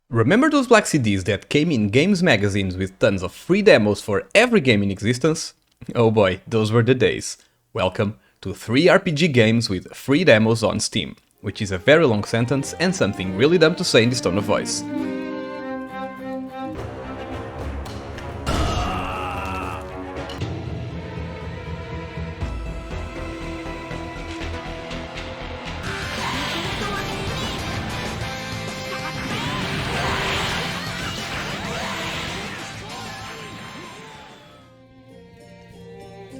Remember those black CDs that came in games magazines with tons of free demos for every game in existence? Oh boy, those were the days. Welcome to 3 RPG games with free demos on Steam, which is a very long sentence and something really dumb to say in this tone of voice.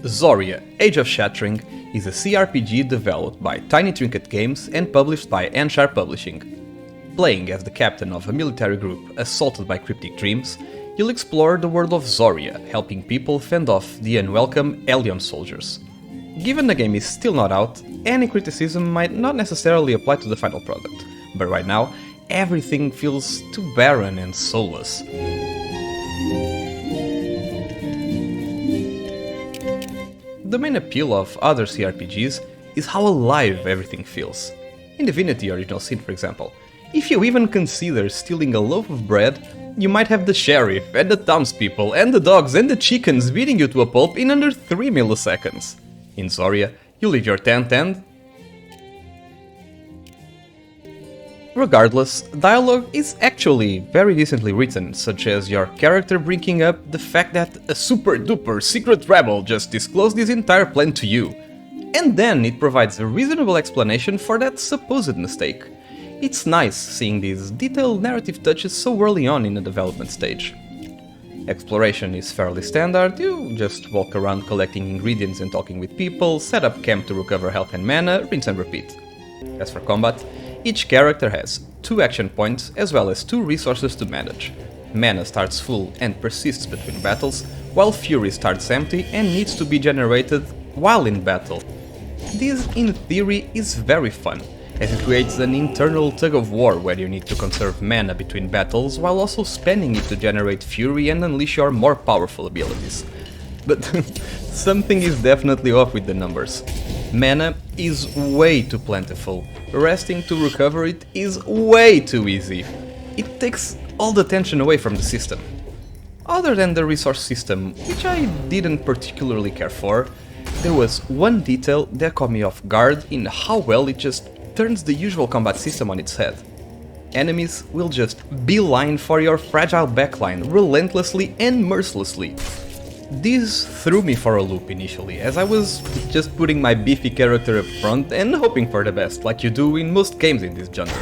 Zoria, Age of Shattering is a CRPG developed by Tiny Trinket Games and published by N-Sharp Publishing. Playing as the captain of a military group assaulted by cryptic dreams, you'll explore the world of Zoria, helping people fend off the unwelcome alien soldiers. Given the game is still not out, any criticism might not necessarily apply to the final product, but right now, everything feels too barren and soulless. The main appeal of other CRPGs is how alive everything feels. In Divinity Original Sin, for example, if you even consider stealing a loaf of bread, you might have the sheriff, and the townspeople, and the dogs, and the chickens beating you to a pulp in under 3 milliseconds. In Zoria, you leave your tent and... Regardless, dialogue is actually very decently written, such as your character bringing up the fact that a super duper secret rebel just disclosed his entire plan to you. And then it provides a reasonable explanation for that supposed mistake. It's nice seeing these detailed narrative touches so early on in the development stage. Exploration is fairly standard, you just walk around collecting ingredients and talking with people, set up camp to recover health and mana, rinse and repeat. As for combat, each character has 2 action points as well as 2 resources to manage. Mana starts full and persists between battles, while Fury starts empty and needs to be generated while in battle. This, in theory, is very fun, as it creates an internal tug-of-war where you need to conserve mana between battles while also spending it to generate Fury and unleash your more powerful abilities. But something is definitely off with the numbers. Mana is way too plentiful. Resting to recover it is way too easy. It takes all the tension away from the system. Other than the resource system, which I didn't particularly care for, there was one detail that caught me off guard in how well it just turns the usual combat system on its head. Enemies will just beeline for your fragile backline relentlessly and mercilessly. This threw me for a loop initially, as I was just putting my beefy character up front and hoping for the best, like you do in most games in this genre.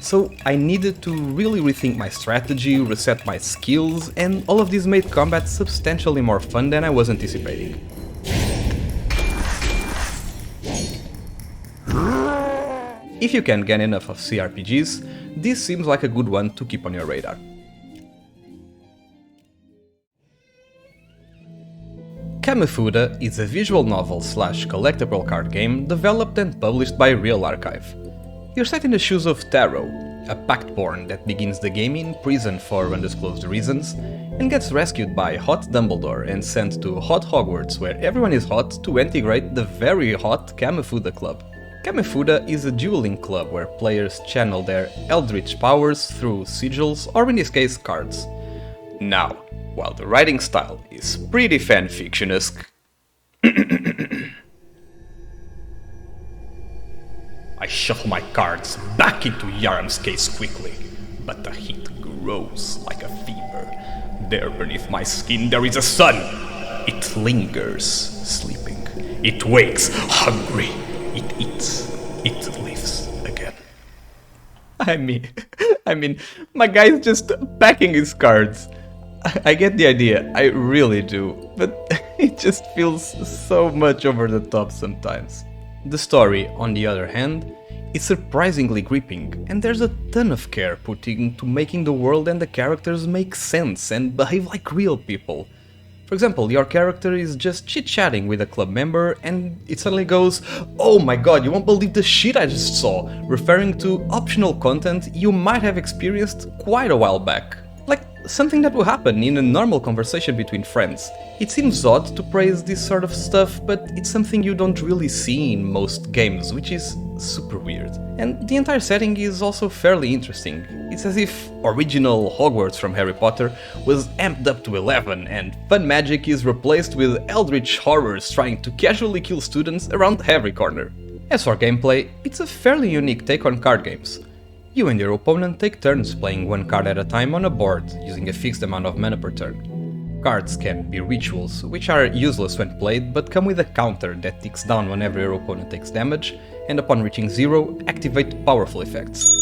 So I needed to really rethink my strategy, reset my skills, and all of this made combat substantially more fun than I was anticipating. If you can't get enough of CRPGs, this seems like a good one to keep on your radar. Kamifuda is a visual novel / collectible card game developed and published by Real Archive. You're set in the shoes of Taro, a Pactborn that begins the game in prison for undisclosed reasons, and gets rescued by Hot Dumbledore and sent to Hot Hogwarts, where everyone is hot, to integrate the very hot Kamifuda Club. Kamifuda is a dueling club where players channel their eldritch powers through sigils, or in this case, cards. Now, while the writing style is pretty fanfiction-esque, I shuffle my cards back into Yaram's case quickly, but the heat grows like a fever. There beneath my skin there is a sun. It lingers, sleeping. It wakes, hungry. It eats. It lives again. I mean, my guy's just packing his cards. I get the idea, I really do, but it just feels so much over the top sometimes. The story, on the other hand, is surprisingly gripping, and there's a ton of care put into making the world and the characters make sense and behave like real people. For example, your character is just chit-chatting with a club member and it suddenly goes, "Oh my god, you won't believe the shit I just saw," referring to optional content you might have experienced quite a while back. Like something that will happen in a normal conversation between friends. It seems odd to praise this sort of stuff, but it's something you don't really see in most games, which is super weird. And the entire setting is also fairly interesting. It's as if original Hogwarts from Harry Potter was amped up to 11 and fun magic is replaced with eldritch horrors trying to casually kill students around every corner. As for gameplay, it's a fairly unique take on card games. You and your opponent take turns playing one card at a time on a board, using a fixed amount of mana per turn. Cards can be rituals, which are useless when played, but come with a counter that ticks down whenever your opponent takes damage, and upon reaching 0, activate powerful effects.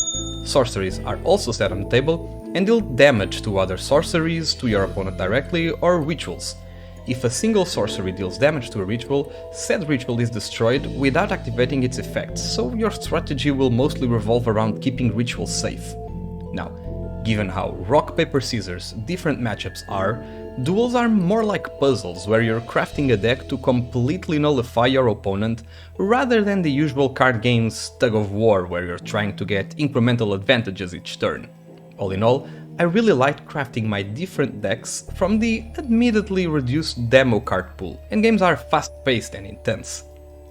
Sorceries are also set on the table, and deal damage to other sorceries, to your opponent directly, or rituals. If a single sorcery deals damage to a ritual, said ritual is destroyed without activating its effects, so your strategy will mostly revolve around keeping rituals safe. Now, given how rock, paper, scissors different matchups are, duels are more like puzzles where you're crafting a deck to completely nullify your opponent, rather than the usual card games tug of war where you're trying to get incremental advantages each turn. All in all, I really liked crafting my different decks from the admittedly reduced demo card pool, and games are fast-paced and intense.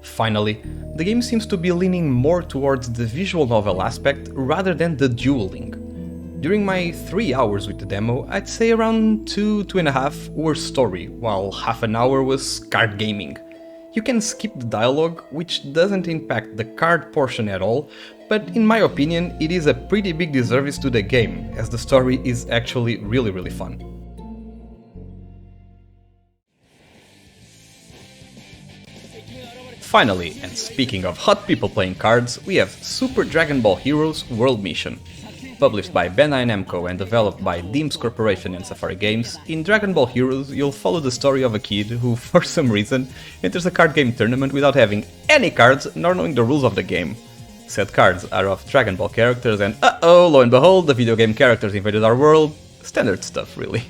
Finally, the game seems to be leaning more towards the visual novel aspect rather than the dueling. During my 3 hours with the demo, I'd say around 2.5 were story, while half an hour was card gaming. You can skip the dialogue, which doesn't impact the card portion at all, but in my opinion it is a pretty big disservice to the game, as the story is actually really fun. Finally, and speaking of hot people playing cards, we have Super Dragon Ball Heroes World Mission. Published by Bandai Namco and developed by Dims Corporation and Safari Games, in Dragon Ball Heroes you'll follow the story of a kid who, for some reason, enters a card game tournament without having any cards nor knowing the rules of the game. Said cards are of Dragon Ball characters and lo and behold, the video game characters invaded our world. Standard stuff, really.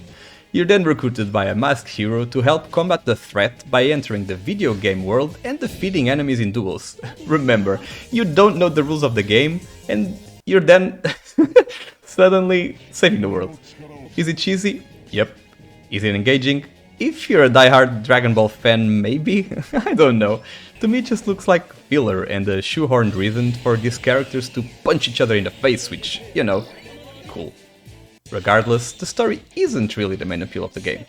You're then recruited by a masked hero to help combat the threat by entering the video game world and defeating enemies in duels. Remember, you don't know the rules of the game, and you're then suddenly saving the world. Is it cheesy? Yep. Is it engaging? If you're a diehard Dragon Ball fan, maybe? I don't know. To me it just looks like filler and a shoehorned reason for these characters to punch each other in the face, which, you know, cool. Regardless, the story isn't really the main appeal of the game.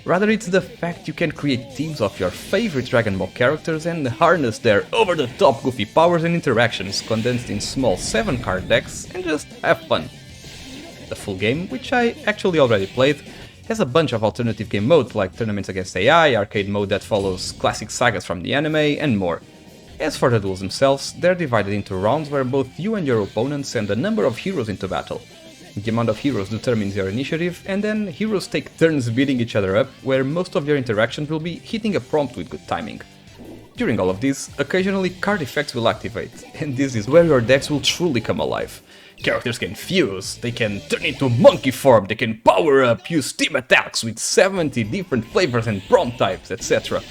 Rather, it's the fact you can create teams of your favorite Dragon Ball characters and harness their over-the-top goofy powers and interactions condensed in small 7-card decks and just have fun. The full game, which I actually already played, has a bunch of alternative game modes like Tournaments Against AI, arcade mode that follows classic sagas from the anime, and more. As for the duels themselves, they're divided into rounds where both you and your opponent send a number of heroes into battle. The amount of heroes determines your initiative, and then heroes take turns beating each other up, where most of your interactions will be hitting a prompt with good timing. During all of this, occasionally card effects will activate, and this is where your decks will truly come alive. Characters can fuse, they can turn into monkey form, they can power up, use team attacks with 70 different flavors and prompt types, etc.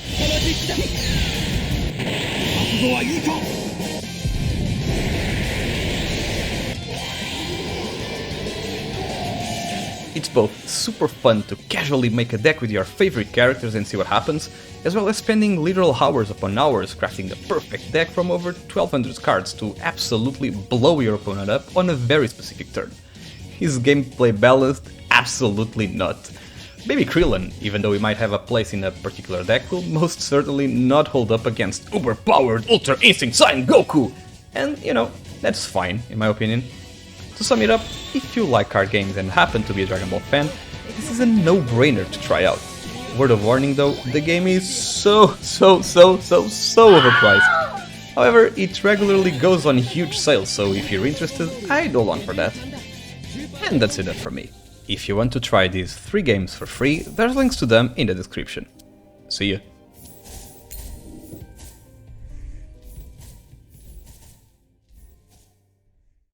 It's both super fun to casually make a deck with your favorite characters and see what happens, as well as spending literal hours upon hours crafting the perfect deck from over 1200 cards to absolutely blow your opponent up on a very specific turn. Is gameplay balanced? Absolutely not. Maybe Krillin, even though he might have a place in a particular deck, will most certainly not hold up against overpowered Ultra Instinct Saiyan Goku! And, you know, that's fine, in my opinion. To sum it up, if you like card games and happen to be a Dragon Ball fan, this is a no-brainer to try out. Word of warning though, the game is so overpriced. However, it regularly goes on huge sales, so if you're interested, I'd hold on for that. And that's enough from me. If you want to try these 3 games for free, there's links to them in the description. See ya.